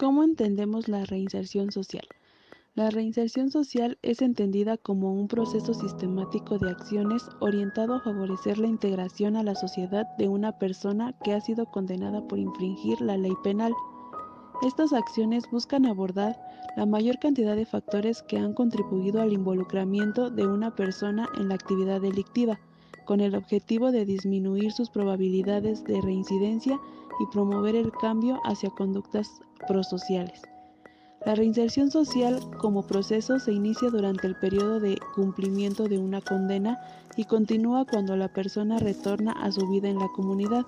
¿Cómo entendemos la reinserción social? La reinserción social es entendida como un proceso sistemático de acciones orientado a favorecer la integración a la sociedad de una persona que ha sido condenada por infringir la ley penal. Estas acciones buscan abordar la mayor cantidad de factores que han contribuido al involucramiento de una persona en la actividad delictiva, con el objetivo de disminuir sus probabilidades de reincidencia y promover el cambio hacia conductas prosociales. La reinserción social como proceso se inicia durante el periodo de cumplimiento de una condena y continúa cuando la persona retorna a su vida en la comunidad.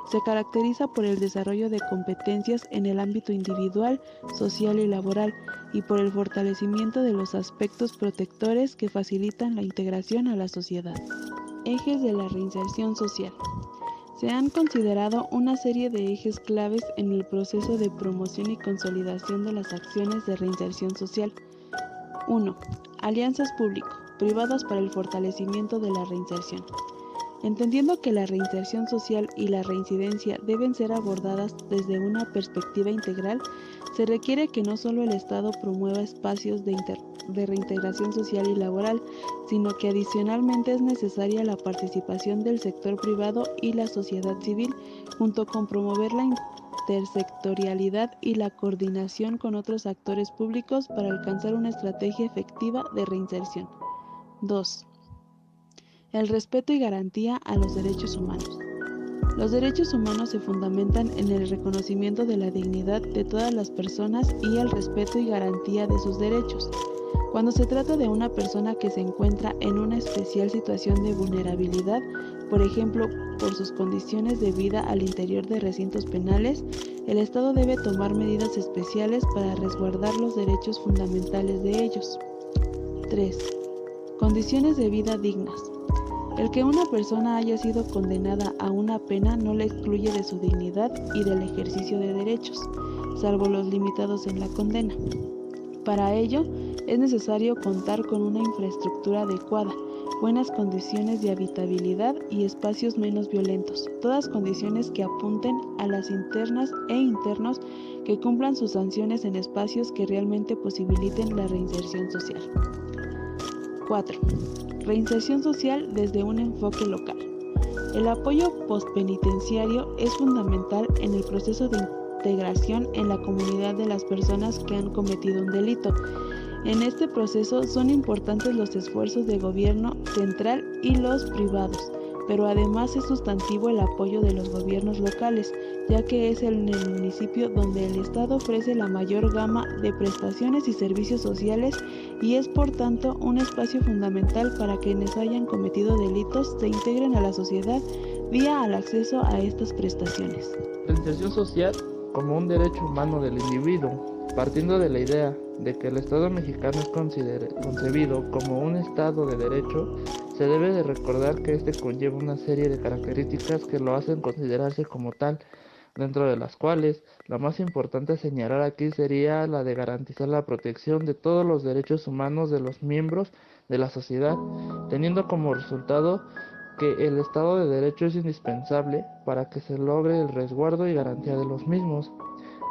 Se caracteriza por el desarrollo de competencias en el ámbito individual, social y laboral, y por el fortalecimiento de los aspectos protectores que facilitan la integración a la sociedad. Ejes de la reinserción social. Se han considerado una serie de ejes claves en el proceso de promoción y consolidación de las acciones de reinserción social. 1. Alianzas público-privadas para el fortalecimiento de la reinserción. Entendiendo que la reinserción social y la reincidencia deben ser abordadas desde una perspectiva integral, se requiere que no solo el Estado promueva espacios de reintegración social y laboral, sino que adicionalmente es necesaria la participación del sector privado y la sociedad civil, junto con promover la intersectorialidad y la coordinación con otros actores públicos para alcanzar una estrategia efectiva de reinserción. 2. El respeto y garantía a los derechos humanos. Los derechos humanos se fundamentan en el reconocimiento de la dignidad de todas las personas y el respeto y garantía de sus derechos. Cuando se trata de una persona que se encuentra en una especial situación de vulnerabilidad, por ejemplo, por sus condiciones de vida al interior de recintos penales, el Estado debe tomar medidas especiales para resguardar los derechos fundamentales de ellos. 3. Condiciones de vida dignas. El que una persona haya sido condenada a una pena no la excluye de su dignidad y del ejercicio de derechos, salvo los limitados en la condena. Para ello, es necesario contar con una infraestructura adecuada, buenas condiciones de habitabilidad y espacios menos violentos, todas condiciones que apunten a las internas e internos que cumplan sus sanciones en espacios que realmente posibiliten la reinserción social. 4. Reinserción social desde un enfoque local. El apoyo postpenitenciario es fundamental en el proceso de integración en la comunidad de las personas que han cometido un delito. En este proceso son importantes los esfuerzos de gobierno central y los privados, pero además es sustantivo el apoyo de los gobiernos locales, ya que es en el municipio donde el Estado ofrece la mayor gama de prestaciones y servicios sociales y es por tanto un espacio fundamental para quienes hayan cometido delitos se integren a la sociedad vía al acceso a estas prestaciones. La inserción social como un derecho humano del individuo, partiendo de la idea de que el Estado mexicano es concebido como un Estado de derecho, se debe de recordar que este conlleva una serie de características que lo hacen considerarse como tal, dentro de las cuales la más importante a señalar aquí sería la de garantizar la protección de todos los derechos humanos de los miembros de la sociedad, teniendo como resultado que el Estado de Derecho es indispensable para que se logre el resguardo y garantía de los mismos.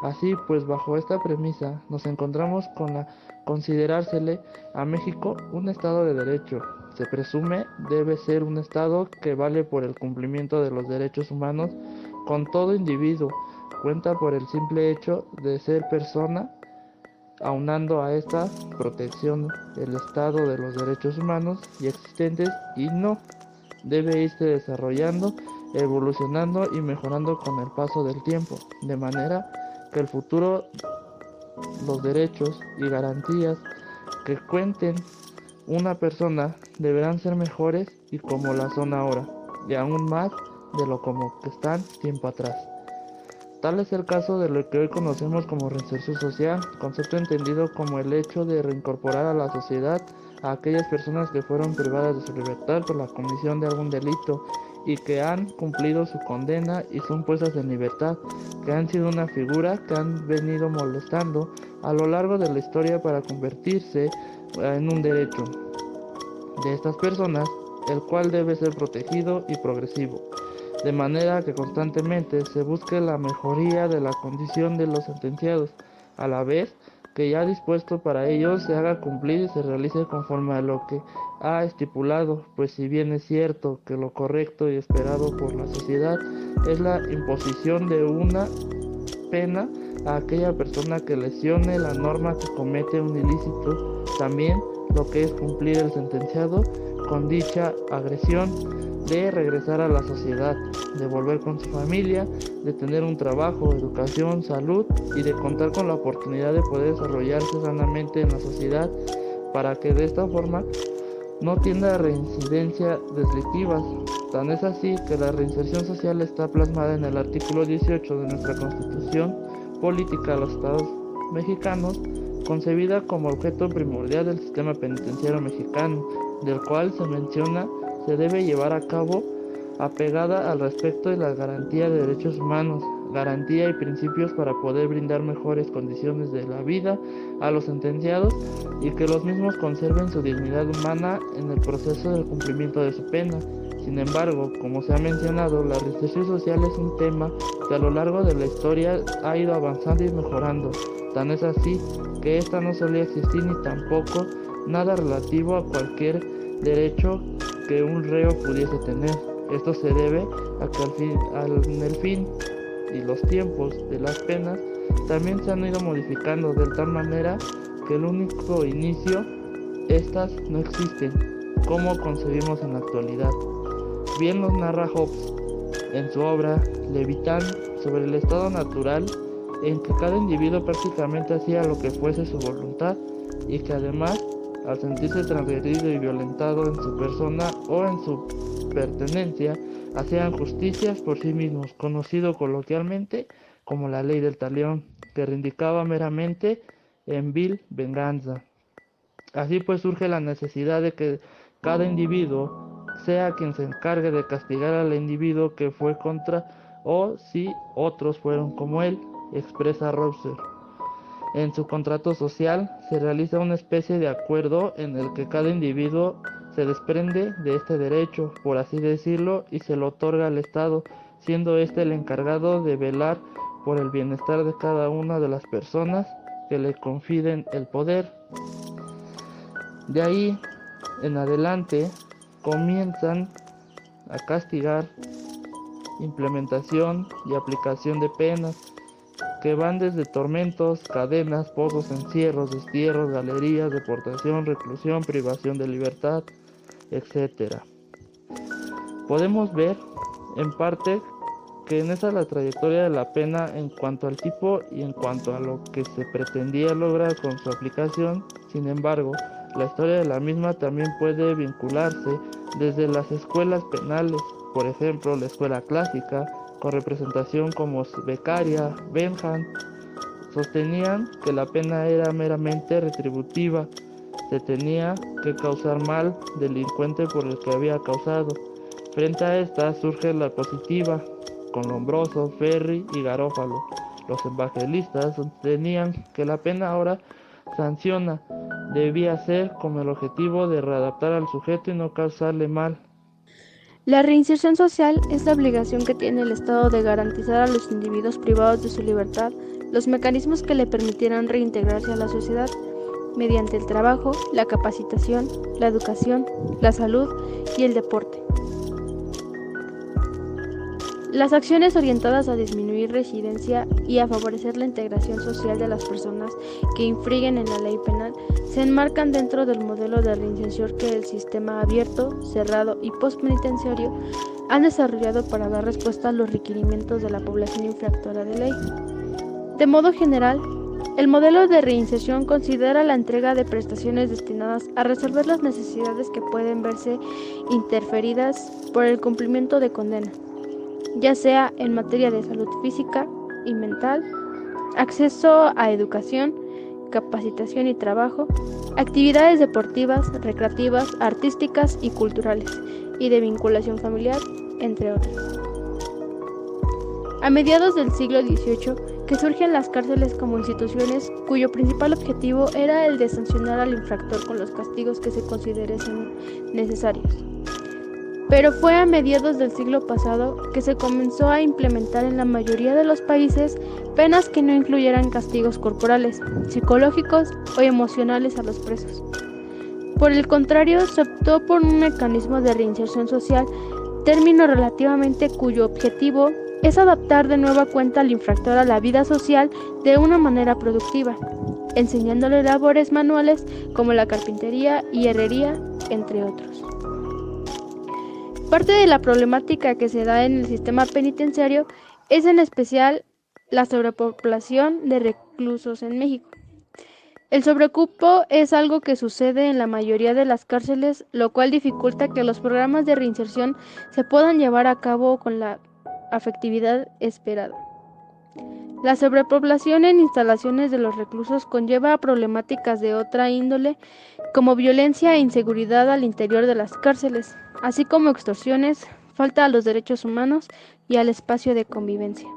Así pues, bajo esta premisa, nos encontramos con la considerársele a México un Estado de Derecho. Se presume debe ser un Estado que vale por el cumplimiento de los derechos humanos con todo individuo, cuenta por el simple hecho de ser persona, aunando a esta protección el Estado de los derechos humanos y existentes y no debe irse desarrollando, evolucionando y mejorando con el paso del tiempo, de manera que el futuro, los derechos y garantías que cuenten una persona deberán ser mejores y como la son ahora, y aún más de lo como que están tiempo atrás. Tal es el caso de lo que hoy conocemos como reinserción social, concepto entendido como el hecho de reincorporar a la sociedad a aquellas personas que fueron privadas de su libertad por la comisión de algún delito y que han cumplido su condena y son puestas en libertad, que han sido una figura que han venido molestando a lo largo de la historia para convertirse en un derecho de estas personas, el cual debe ser protegido y progresivo, de manera que constantemente se busque la mejoría de la condición de los sentenciados, a la vez que ya dispuesto para ello se haga cumplir y se realice conforme a lo que ha estipulado, pues si bien es cierto que lo correcto y esperado por la sociedad es la imposición de una pena a aquella persona que lesione la norma que comete un ilícito, también lo que es cumplir el sentenciado con dicha agresión de regresar a la sociedad, de volver con su familia, de tener un trabajo, educación, salud y de contar con la oportunidad de poder desarrollarse sanamente en la sociedad para que de esta forma no tienda reincidencia delictivas. Tan es así que la reinserción social está plasmada en el artículo 18 de nuestra Constitución Política de los Estados Mexicanos, concebida como objeto primordial del sistema penitenciario mexicano, del cual se menciona se debe llevar a cabo apegada al respeto y la garantía de derechos humanos, garantía y principios para poder brindar mejores condiciones de la vida a los sentenciados y que los mismos conserven su dignidad humana en el proceso del cumplimiento de su pena. Sin embargo, como se ha mencionado, la reinserción social es un tema que a lo largo de la historia ha ido avanzando y mejorando. Tan es así que esta no solía existir ni tampoco nada relativo a cualquier derecho que un reo pudiese tener. Esto se debe a que en el fin y los tiempos de las penas también se han ido modificando de tal manera que el único inicio, estas no existen, como concebimos en la actualidad. Bien nos narra Hobbes en su obra Leviatán sobre el estado natural en que cada individuo prácticamente hacía lo que fuese su voluntad y que además, al sentirse transgredido y violentado en su persona o en su pertenencia, hacían justicias por sí mismos, conocido coloquialmente como la ley del talión, que reivindicaba meramente en vil venganza. Así pues surge la necesidad de que cada individuo sea quien se encargue de castigar al individuo que fue contra o si otros fueron como él, expresa Rousseau. En su contrato social se realiza una especie de acuerdo en el que cada individuo se desprende de este derecho, por así decirlo, y se lo otorga al Estado, siendo éste el encargado de velar por el bienestar de cada una de las personas que le confiden el poder. De ahí en adelante comienzan a castigar, implementación y aplicación de penas que van desde tormentos, cadenas, pozos, encierros, destierros, galerías, deportación, reclusión, privación de libertad, etc. Podemos ver, en parte, que en esa es la trayectoria de la pena en cuanto al tipo y en cuanto a lo que se pretendía lograr con su aplicación. Sin embargo, la historia de la misma también puede vincularse desde las escuelas penales, por ejemplo, la escuela clásica, con representación como Beccaria, Bentham, sostenían que la pena era meramente retributiva, se tenía que causar mal delincuente por el que había causado. Frente a esta surge la positiva, con Lombroso, Ferri y Garófalo. Los evangelistas sostenían que la pena ahora sanciona debía ser con el objetivo de readaptar al sujeto y no causarle mal. La reinserción social es la obligación que tiene el Estado de garantizar a los individuos privados de su libertad los mecanismos que le permitieran reintegrarse a la sociedad mediante el trabajo, la capacitación, la educación, la salud y el deporte. Las acciones orientadas a disminuir residencia y a favorecer la integración social de las personas que infringen en la ley penal se enmarcan dentro del modelo de reinserción que el sistema abierto, cerrado y postpenitenciario han desarrollado para dar respuesta a los requerimientos de la población infractora de ley. De modo general, el modelo de reinserción considera la entrega de prestaciones destinadas a resolver las necesidades que pueden verse interferidas por el cumplimiento de condena, ya sea en materia de salud física y mental, acceso a educación, capacitación y trabajo, actividades deportivas, recreativas, artísticas y culturales, y de vinculación familiar, entre otras. A mediados del siglo XVIII, que surgen las cárceles como instituciones cuyo principal objetivo era el de sancionar al infractor con los castigos que se considerasen necesarios. pero fue a mediados del siglo pasado que se comenzó a implementar en la mayoría de los países penas que no incluyeran castigos corporales, psicológicos o emocionales a los presos. Por el contrario, se optó por un mecanismo de reinserción social, término relativamente cuyo objetivo es adaptar de nueva cuenta al infractor a la vida social de una manera productiva, enseñándole labores manuales como la carpintería y herrería, entre otros. Parte de la problemática que se da en el sistema penitenciario es en especial la sobrepoblación de reclusos en México. El sobrecupo es algo que sucede en la mayoría de las cárceles, lo cual dificulta que los programas de reinserción se puedan llevar a cabo con la efectividad esperada. La sobrepoblación en instalaciones de los reclusos conlleva a problemáticas de otra índole, como violencia e inseguridad al interior de las cárceles, así como extorsiones, falta a los derechos humanos y al espacio de convivencia.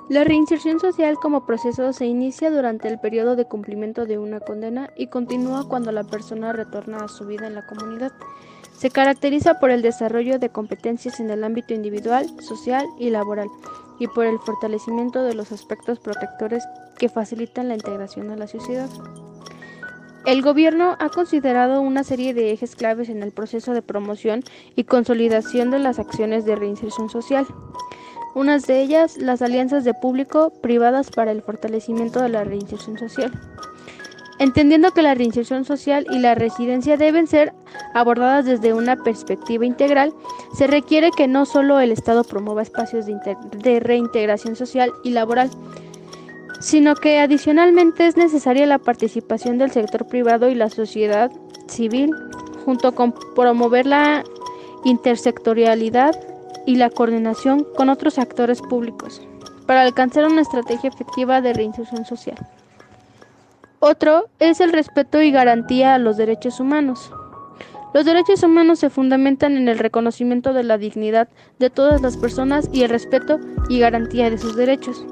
La reinserción social como proceso se inicia durante el periodo de cumplimiento de una condena y continúa cuando la persona retorna a su vida en la comunidad. Se caracteriza por el desarrollo de competencias en el ámbito individual, social y laboral, y por el fortalecimiento de los aspectos protectores que facilitan la integración a la sociedad. El gobierno ha considerado una serie de ejes claves en el proceso de promoción y consolidación de las acciones de reinserción social. Unas de ellas, las alianzas de público-privadas para el fortalecimiento de la reinserción social. Entendiendo que la reinserción social y la residencia deben ser abordadas desde una perspectiva integral, se requiere que no solo el Estado promueva espacios de reintegración social y laboral, sino que adicionalmente es necesaria la participación del sector privado y la sociedad civil, junto con promover la intersectorialidad y la coordinación con otros actores públicos, para alcanzar una estrategia efectiva de reinserción social. Otro es el respeto y garantía a los derechos humanos. Los derechos humanos se fundamentan en el reconocimiento de la dignidad de todas las personas y el respeto y garantía de sus derechos.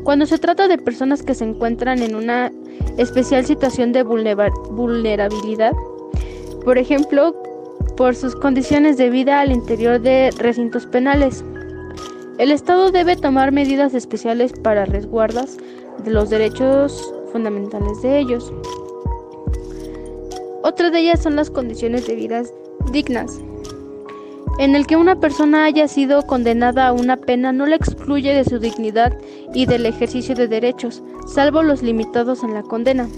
Cuando se trata de personas que se encuentran en una especial situación de vulnerabilidad, por ejemplo, por sus condiciones de vida al interior de recintos penales, el Estado debe tomar medidas especiales para resguardas de los derechos fundamentales de ellos. Otra de ellas son las condiciones de vida dignas. En el que una persona haya sido condenada a una pena no la excluye de su dignidad y del ejercicio de derechos, salvo los limitados en la condena.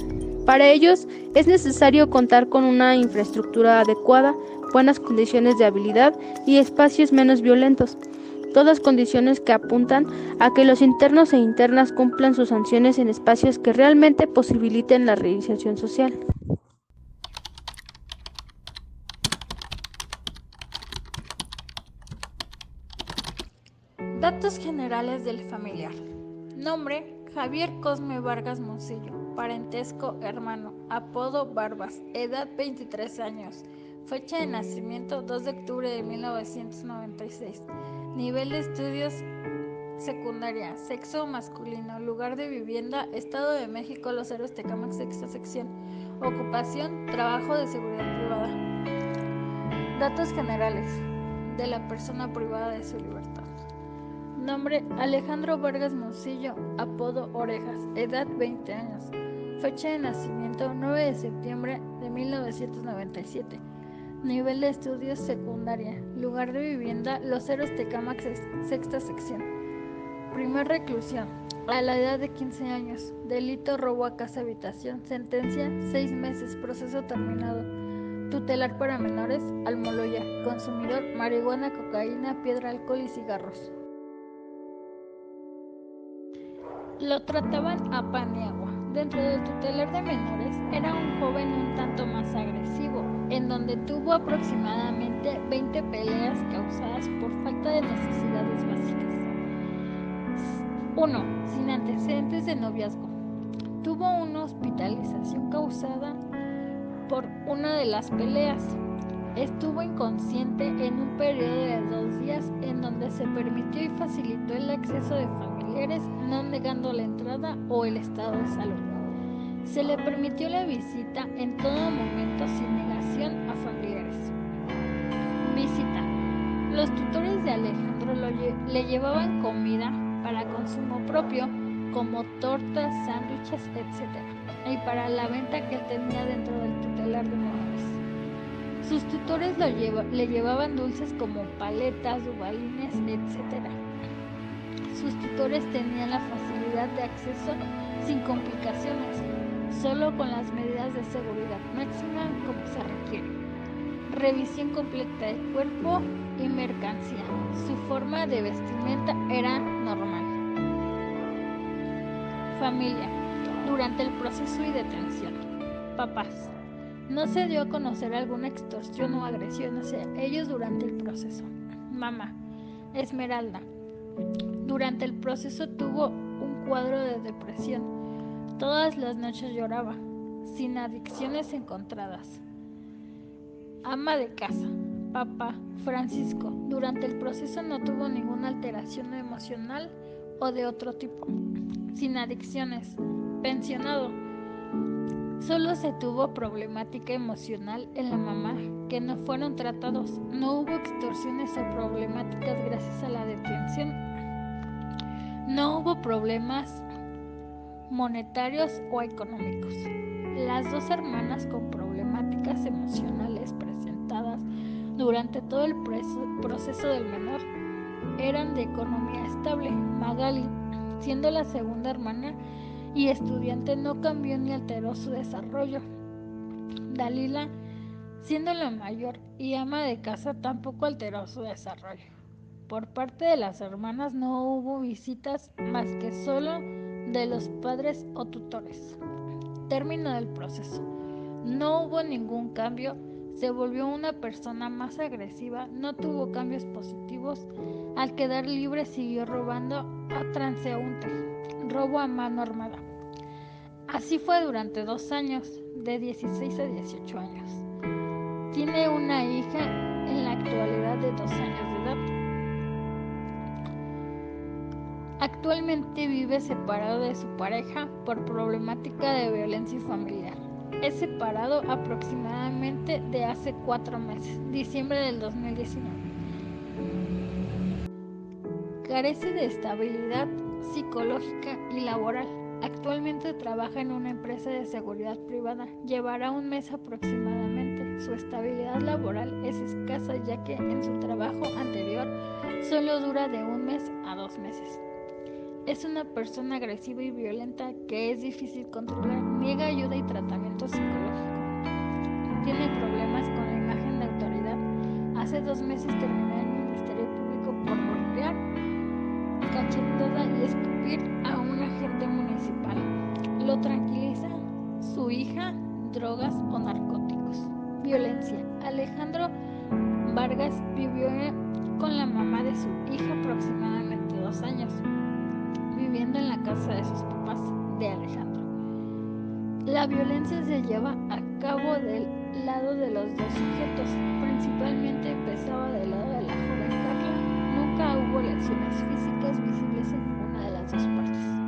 Para ellos es necesario contar con una infraestructura adecuada, buenas condiciones de habilidad y espacios menos violentos, todas condiciones que apuntan a que los internos e internas cumplan sus sanciones en espacios que realmente posibiliten la reinserción social. Datos generales del familiar. Nombre: Javier Cosme Vargas Moncillo. Parentesco: hermano. Apodo: Barbas. Edad: 23 años. Fecha de nacimiento: 2 de octubre de 1996. Nivel de estudios: secundaria. Sexo: masculino. Lugar de vivienda: Estado de México, Los Héroes Tecámac, sexta sección. Ocupación: trabajo de seguridad privada. Datos generales de la persona privada de su libertad. Nombre: Alejandro Vargas Moncillo. Apodo: Orejas. Edad: 20 años. Fecha de nacimiento: 9 de septiembre de 1997. Nivel de estudios: secundaria. Lugar de vivienda: Los Héroes Tecámac, sexta sección. Primer reclusión: a la edad de 15 años. Delito: robo a casa habitación. Sentencia: 6 meses. Proceso terminado. Tutelar para menores: Almoloya. Consumidor: marihuana, cocaína, piedra, alcohol y cigarros. Lo trataban a pan y agua. Dentro del tutelar de menores era un joven un tanto más agresivo, en donde tuvo aproximadamente 20 peleas causadas por falta de necesidades básicas. 1. Sin antecedentes de noviazgo. Tuvo una hospitalización causada por una de las peleas. Estuvo inconsciente en un periodo de 2 días, en donde se permitió y facilitó el acceso de familiares, no negando la entrada o el estado de salud. Se le permitió la visita en todo momento sin negación a familiares. Visita: Los tutores de Alejandro le llevaban comida para consumo propio, como tortas, sándwiches, etc., y para la venta que él tenía dentro del tutelar de menores. Sus tutores le llevaban dulces como paletas, dubalines, etc. Sus tutores tenían la facilidad de acceso sin complicaciones, solo con las medidas de seguridad máxima como se requiere. Revisión completa de cuerpo y mercancía. Su forma de vestimenta era normal. Familia. Durante el proceso y detención. Papás. No se dio a conocer alguna extorsión o agresión hacia ellos durante el proceso. Mamá. Esmeralda. Durante el proceso tuvo un cuadro de depresión. Todas las noches lloraba, sin adicciones encontradas. Ama de casa. Papá. Francisco. Durante el proceso no tuvo ninguna alteración emocional o de otro tipo. Sin adicciones. Pensionado. Solo se tuvo problemática emocional en la mamá, que no fueron tratados. No hubo extorsiones o problemáticas gracias a la detención. No hubo problemas monetarios o económicos. Las dos hermanas con problemáticas emocionales presentadas durante todo el proceso del menor eran de economía estable. Magali, siendo la segunda hermana y estudiante, no cambió ni alteró su desarrollo. Dalila, siendo la mayor y ama de casa, tampoco alteró su desarrollo. Por parte de las hermanas no hubo visitas más que solo de los padres o tutores. Término del proceso. No hubo ningún cambio. Se volvió una persona más agresiva, no tuvo cambios positivos. Al quedar libre siguió robando a transeúntes, robo a mano armada. Así fue durante 2 años, de 16 a 18 años. Tiene una hija en la actualidad de 2 años de edad. Actualmente vive separado de su pareja por problemática de violencia familiar. Es separado aproximadamente de hace 4 meses, diciembre del 2019. Carece de estabilidad psicológica y laboral. Actualmente trabaja en una empresa de seguridad privada. Llevará 1 mes aproximadamente. Su estabilidad laboral es escasa, ya que en su trabajo anterior solo dura de 1 mes a 2 meses. Es una persona agresiva y violenta que es difícil controlar. Niega ayuda y tratamiento psicológico. Tiene problemas con la imagen de autoridad. Hace 2 meses terminó en el Ministerio Público por golpear, cachetada y escupir a un agente municipal. Lo tranquiliza su hija, drogas o narcóticos. Violencia. Alejandro Vargas vivió con la mamá de su hija aproximadamente 2 años, viviendo en la casa de sus papás, de Alejandro. La violencia se lleva a cabo del lado de los dos sujetos. Principalmente empezaba del lado de la joven Carla. Nunca hubo lesiones físicas visibles en ninguna de las dos partes.